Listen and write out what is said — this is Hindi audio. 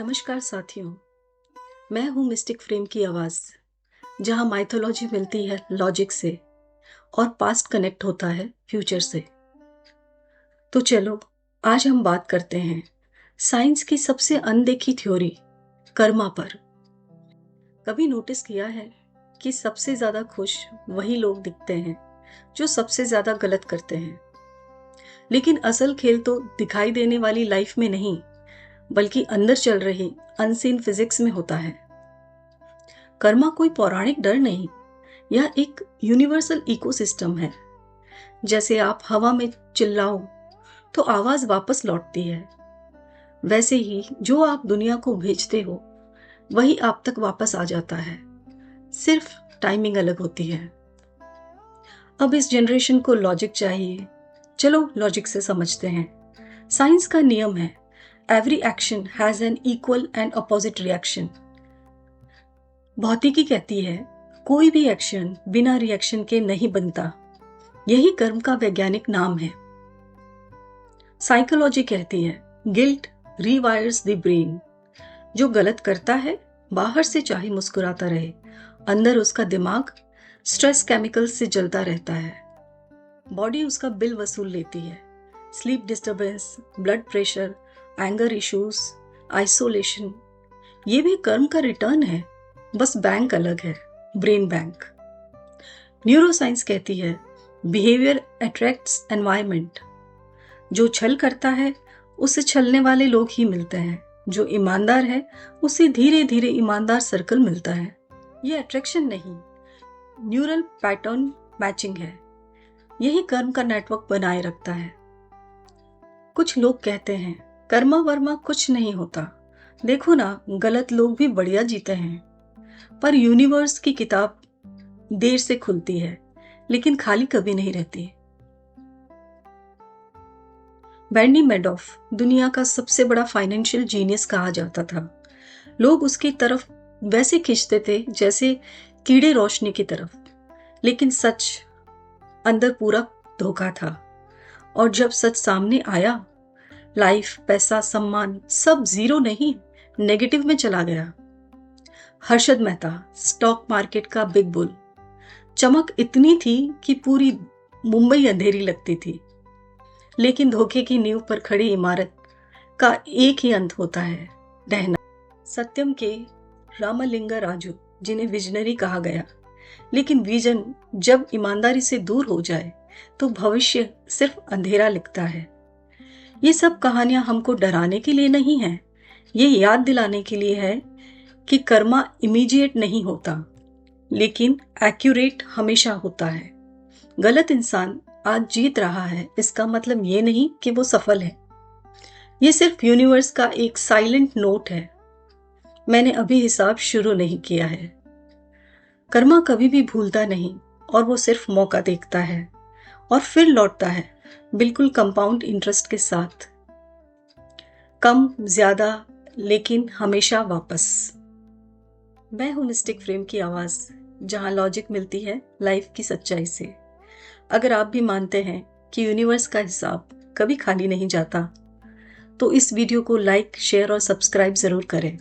नमस्कार साथियों, मैं हूँ मिस्टिक फ्रेम की आवाज़, जहाँ माइथोलॉजी मिलती है लॉजिक से और पास्ट कनेक्ट होता है फ्यूचर से। तो चलो आज हम बात करते हैं साइंस की सबसे अनदेखी थ्योरी कर्मा पर। कभी नोटिस किया है कि सबसे ज़्यादा खुश वही लोग दिखते हैं जो सबसे ज़्यादा गलत करते हैं, लेकिन असल खेल तो दिखाई देने वाली लाइफ में नहीं बल्कि अंदर चल रही अनसीन फिजिक्स में होता है। कर्मा कोई पौराणिक डर नहीं, यह एक यूनिवर्सल इकोसिस्टम है। जैसे आप हवा में चिल्लाओ तो आवाज वापस लौटती है, वैसे ही जो आप दुनिया को भेजते हो वही आप तक वापस आ जाता है, सिर्फ टाइमिंग अलग होती है। अब इस जनरेशन को लॉजिक चाहिए, चलो लॉजिक से समझते हैं। साइंस का नियम है, every action has an equal and opposite reaction. भौतिकी कहती है कोई भी एक्शन बिना रिएक्शन के नहीं बनता, यही कर्म का वैज्ञानिक नाम है। साइकोलॉजी कहती है गिल्ट रीवायर्स द ब्रेन। जो गलत करता है बाहर से चाहे मुस्कुराता रहे, अंदर उसका दिमाग स्ट्रेस केमिकल से जलता रहता है। बॉडी उसका बिल वसूल लेती है, sleep disturbance, blood pressure, anger issues, isolation, ये भी कर्म का रिटर्न है, बस बैंक अलग है, ब्रेन बैंक। न्यूरोसाइंस कहती है बिहेवियर अट्रैक्ट्स एनवायरमेंट। जो छल करता है उससे छलने वाले लोग ही मिलते हैं, जो ईमानदार है उसे धीरे धीरे ईमानदार सर्कल मिलता है। ये अट्रैक्शन नहीं, न्यूरल पैटर्न मैचिंग है, यही कर्म का नेटवर्क बनाए रखता है। कुछ लोग कहते हैं कर्मा वर्मा कुछ नहीं होता, देखो ना गलत लोग भी बढ़िया जीते हैं। पर यूनिवर्स की किताब देर से खुलती है लेकिन खाली कभी नहीं रहती। बर्नी मैडॉफ दुनिया का सबसे बड़ा फाइनेंशियल जीनियस कहा जाता था। लोग उसकी तरफ वैसे खींचते थे जैसे कीड़े रोशनी की तरफ, लेकिन सच अंदर पूरा धोखा था। और जब सच सामने आया, लाइफ, पैसा, सम्मान सब जीरो नहीं नेगेटिव में चला गया। हर्षद मेहता स्टॉक मार्केट का बिग बुल, चमक इतनी थी कि पूरी मुंबई अंधेरी लगती थी, लेकिन धोखे की नींव पर खड़ी इमारत का एक ही अंत होता है, रहना। सत्यम के रामलिंगा राजू, जिन्हें विजनरी कहा गया, लेकिन विजन जब ईमानदारी से दूर हो जाए तो भविष्य सिर्फ अंधेरा लिखता है। ये सब कहानियां हमको डराने के लिए नहीं है, ये याद दिलाने के लिए है कि कर्मा इमीडिएट नहीं होता लेकिन एक्यूरेट हमेशा होता है। गलत इंसान आज जीत रहा है, इसका मतलब ये नहीं कि वो सफल है, ये सिर्फ यूनिवर्स का एक साइलेंट नोट है, मैंने अभी हिसाब शुरू नहीं किया है। कर्मा कभी भी भूलता नहीं और वो सिर्फ मौका देखता है और फिर लौटता है, बिल्कुल कंपाउंड इंटरेस्ट के साथ, कम ज्यादा लेकिन हमेशा वापस। मैं हूं मिस्टिक फ्रेम की आवाज, जहां लॉजिक मिलती है लाइफ की सच्चाई से। अगर आप भी मानते हैं कि यूनिवर्स का हिसाब कभी खाली नहीं जाता, तो इस वीडियो को लाइक, शेयर और सब्सक्राइब जरूर करें।